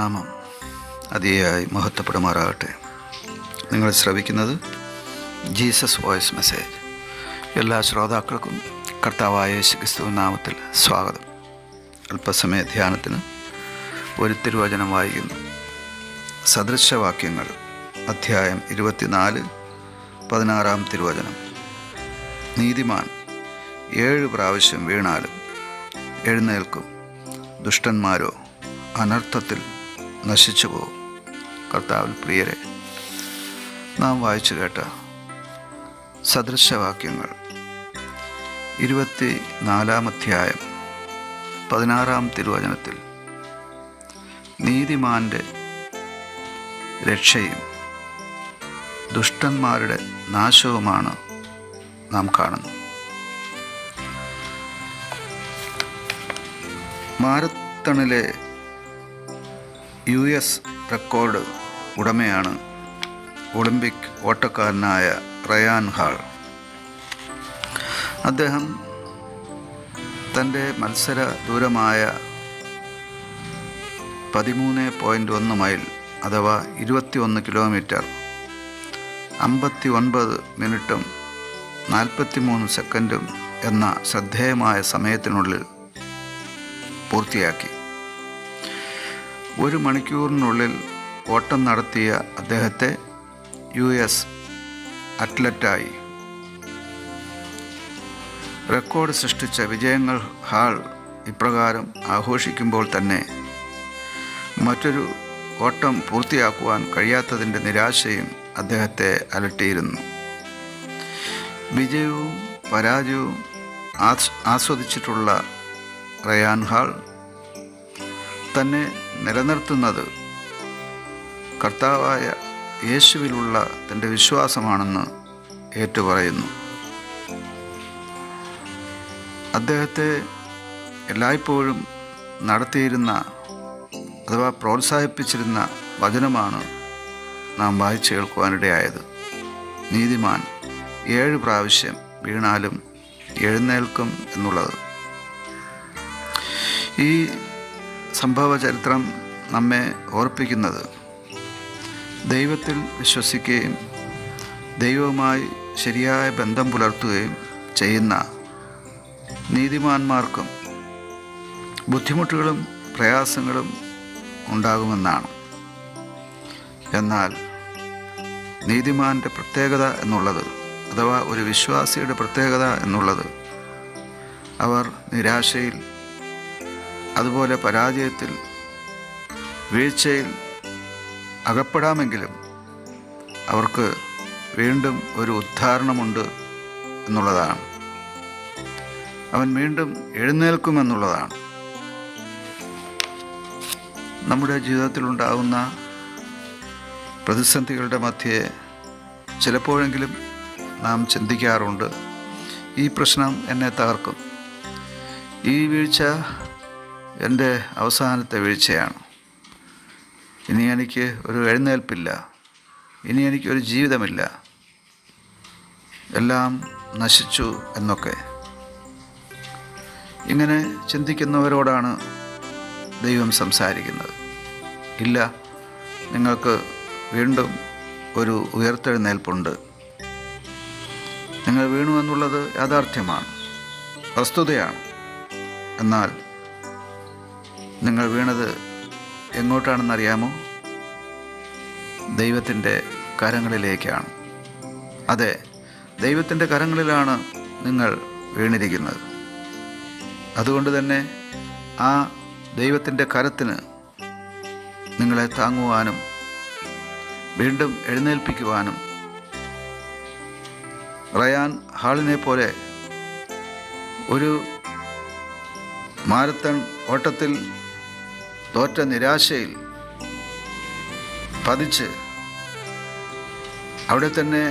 നാമം അതിയായി മഹത്വപ്പെടുമാറാകട്ടെ. നിങ്ങൾ ശ്രവിക്കുന്നത് ജീസസ് വോയിസ് മെസ്സേജ്. എല്ലാ ശ്രോതാക്കൾക്കും കർത്താവായ യേശുക്രിസ്തു നാമത്തിൽ സ്വാഗതം. അല്പസമയ ധ്യാനത്തിന് ഒരു തിരുവചനം വായിക്കുന്നു. സദൃശവാക്യങ്ങൾ അധ്യായം 24, 16 തിരുവചനം. നീതിമാൻ 7 പ്രാവശ്യം വീണാലും എഴുന്നേൽക്കും, ദുഷ്ടന്മാരോ അനർത്ഥത്തിൽ നശിച്ചു പോകും. കർത്താവിൽ പ്രിയരെ, നാം വായിച്ചു കേട്ട സദൃശവാക്യങ്ങൾ 24 അധ്യായം 16 തിരുവചനത്തിൽ നീതിമാൻ്റെ രക്ഷയും ദുഷ്ടന്മാരുടെ നാശവുമാണ് നാം കാണുന്നത്. മാരത്തണിലെ US റെക്കോർഡ് ഉടമയാണ് ഒളിമ്പിക് ഓട്ടക്കാരനായ റയാൻ ഹാൾ. അദ്ദേഹം തൻ്റെ മത്സര ദൂരമായ 13.1 മൈൽ അഥവാ 21 കിലോമീറ്റർ 59 മിനിറ്റും 43 സെക്കൻഡും എന്ന ശ്രദ്ധേയമായ സമയത്തിനുള്ളിൽ പൂർത്തിയാക്കി. 1 മണിക്കൂറിനുള്ളിൽ ഓട്ടം നടത്തിയ അദ്ദേഹത്തെ US അത്ലറ്റായി. റെക്കോർഡ് സൃഷ്ടിച്ച വിജയങ്ങൾ ഹാൾ ഇപ്രകാരം ആഘോഷിക്കുമ്പോൾ തന്നെ മറ്റൊരു ഓട്ടം പൂർത്തിയാക്കുവാൻ കഴിയാത്തതിൻ്റെ നിരാശയും അദ്ദേഹത്തെ അലട്ടിയിരുന്നു. വിജയവും പരാജയവും ആസ്വദിച്ചിട്ടുള്ള റയാൻ ഹാൾ തന്നെ നിലനിർത്തുന്നത് കർത്താവായ യേശുവിലുള്ള തൻ്റെ വിശ്വാസമാണെന്ന് ഏറ്റുപറയുന്നു. അദ്ദേഹത്തെ എല്ലായ്പ്പോഴും നടത്തിയിരുന്ന അഥവാ പ്രോത്സാഹിപ്പിച്ചിരുന്ന വചനമാണ് നാം വായിച്ചു കേൾക്കുവാനിടയായത്. നീതിമാൻ 7 പ്രാവശ്യം വീണാലും എഴുന്നേൽക്കും എന്നുള്ളത്. ഈ സംഭവ ചരിത്രം നമ്മെ ഓർപ്പിക്കുന്നത് ദൈവത്തിൽ വിശ്വസിക്കുകയും ദൈവവുമായി ശരിയായ ബന്ധം പുലർത്തുകയും ചെയ്യുന്ന നീതിമാന്മാർക്കും ബുദ്ധിമുട്ടുകളും പ്രയാസങ്ങളും ഉണ്ടാകുമെന്നാണ്. എന്നാൽ നീതിമാൻ്റെ പ്രത്യേകത എന്നുള്ളത് അഥവാ ഒരു വിശ്വാസിയുടെ പ്രത്യേകത എന്നുള്ളത് അവർ നിരാശയിൽ, അതുപോലെ പരാജയത്തിൽ, വീഴ്ചയിൽ അകപ്പെടാമെങ്കിലും അവർക്ക് വീണ്ടും ഒരു ഉദ്ധാരണമുണ്ട് എന്നുള്ളതാണ്. അവൻ വീണ്ടും എഴുന്നേൽക്കുമെന്നുള്ളതാണ്. നമ്മുടെ ജീവിതത്തിലുണ്ടാകുന്ന പ്രതിസന്ധികളുടെ മധ്യേ ചിലപ്പോഴെങ്കിലും നാം ചിന്തിക്കാറുണ്ട്, ഈ പ്രശ്നം എന്നെ തകർക്കും, ഈ വീഴ്ച എൻ്റെ അവസാനത്തെ വീഴ്ചയാണ്, ഇനി എനിക്ക് ഒരു എഴുന്നേൽപ്പില്ല, ഇനി എനിക്കൊരു ജീവിതമില്ല, എല്ലാം നശിച്ചു എന്നൊക്കെ. ഇങ്ങനെ ചിന്തിക്കുന്നവരോടാണ് ദൈവം സംസാരിക്കുന്നത്. ഇല്ല, നിങ്ങൾക്ക് വീണ്ടും ഒരു ഉയർത്തെഴുന്നേൽപ്പുണ്ട്. നിങ്ങൾ വീണു എന്നുള്ളത് യാഥാർത്ഥ്യമാണ്, വസ്തുതയാണ്. എന്നാൽ നിങ്ങൾ വീണത് എങ്ങോട്ടാണെന്നറിയാമോ? ദൈവത്തിൻ്റെ കരങ്ങളിലേക്കാണ്. അതെ, ദൈവത്തിൻ്റെ കരങ്ങളിലാണ് നിങ്ങൾ വീണിരിക്കുന്നത്. അതുകൊണ്ട് തന്നെ ആ ദൈവത്തിൻ്റെ കരത്തിന് നിങ്ങളെ താങ്ങുവാനും വീണ്ടും എഴുന്നേൽപ്പിക്കുവാനും റയാൻ ഹാളിനെ പോലെ ഒരു മാരത്തൺ ഓട്ടത്തിൽ തോറ്റ നിരാശയിൽ പതിച്ച് അവിടെ തന്നെ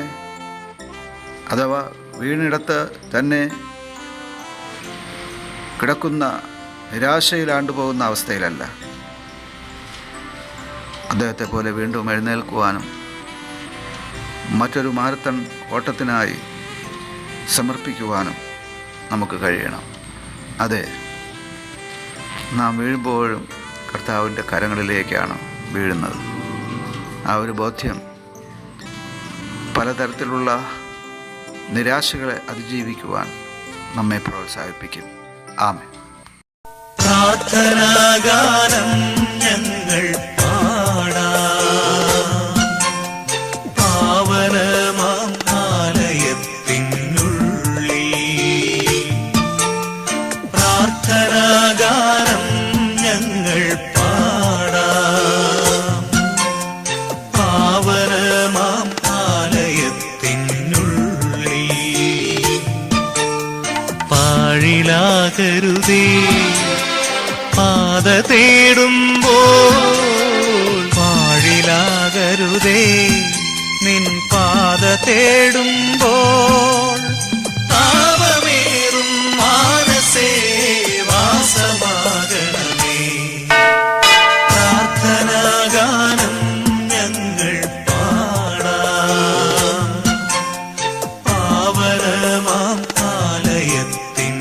അഥവാ വീണിടത്ത് തന്നെ കിടക്കുന്ന നിരാശയിലാണ്ടുപോകുന്ന അവസ്ഥയിലല്ല, അദ്ദേഹത്തെ പോലെ വീണ്ടും എഴുന്നേൽക്കുവാനും മറ്റൊരു മാരത്തൺ ഓട്ടത്തിനായി സമർപ്പിക്കുവാനും നമുക്ക് കഴിയണം. അതെ, നാം വീഴുമ്പോഴും കർത്താവിൻ്റെ കരങ്ങളിലേക്കാണ് വീഴുന്നത്. ആ ഒരു ബോധ്യം പലതരത്തിലുള്ള നിരാശകളെ അതിജീവിക്കുവാൻ നമ്മെ പ്രോത്സാഹിപ്പിക്കും. ആമേൻ. പ്രാർത്ഥനാഗാനം ഞങ്ങൾ പാടാം, പാവനമാം ആലയത്തിനുള്ളിൽ. പ്രാർത്ഥനാഗാനം ഞങ്ങൾ പാടാം, പാവനമാം ആലയത്തിനുള്ളിൽ. പാഴിലാകരുതേ പാത തേടുമ്പോൾ, പാഴിലാകരുതേ നിൻ പാത തേടുമ്പോൾ. താപമേറും മാനസേ വാസമാകണമേ. പ്രാർത്ഥനാഗാനം ഞങ്ങൾ പാടാം, പാവനമാം ആലയത്തിനുള്ളിൽ.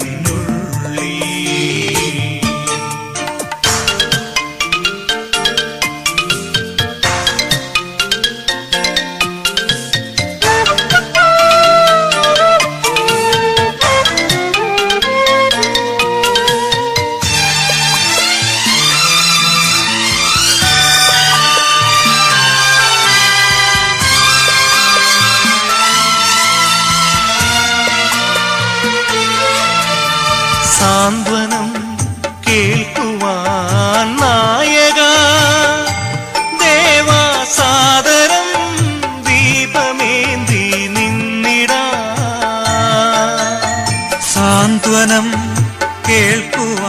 സാന്ത്വനം കേൾക്കുവാൻ നായക ദേവാസാദരം ദീപമേന്തി നിന്നിടാ. സാന്ത്വനം കേൾക്കുവാൻ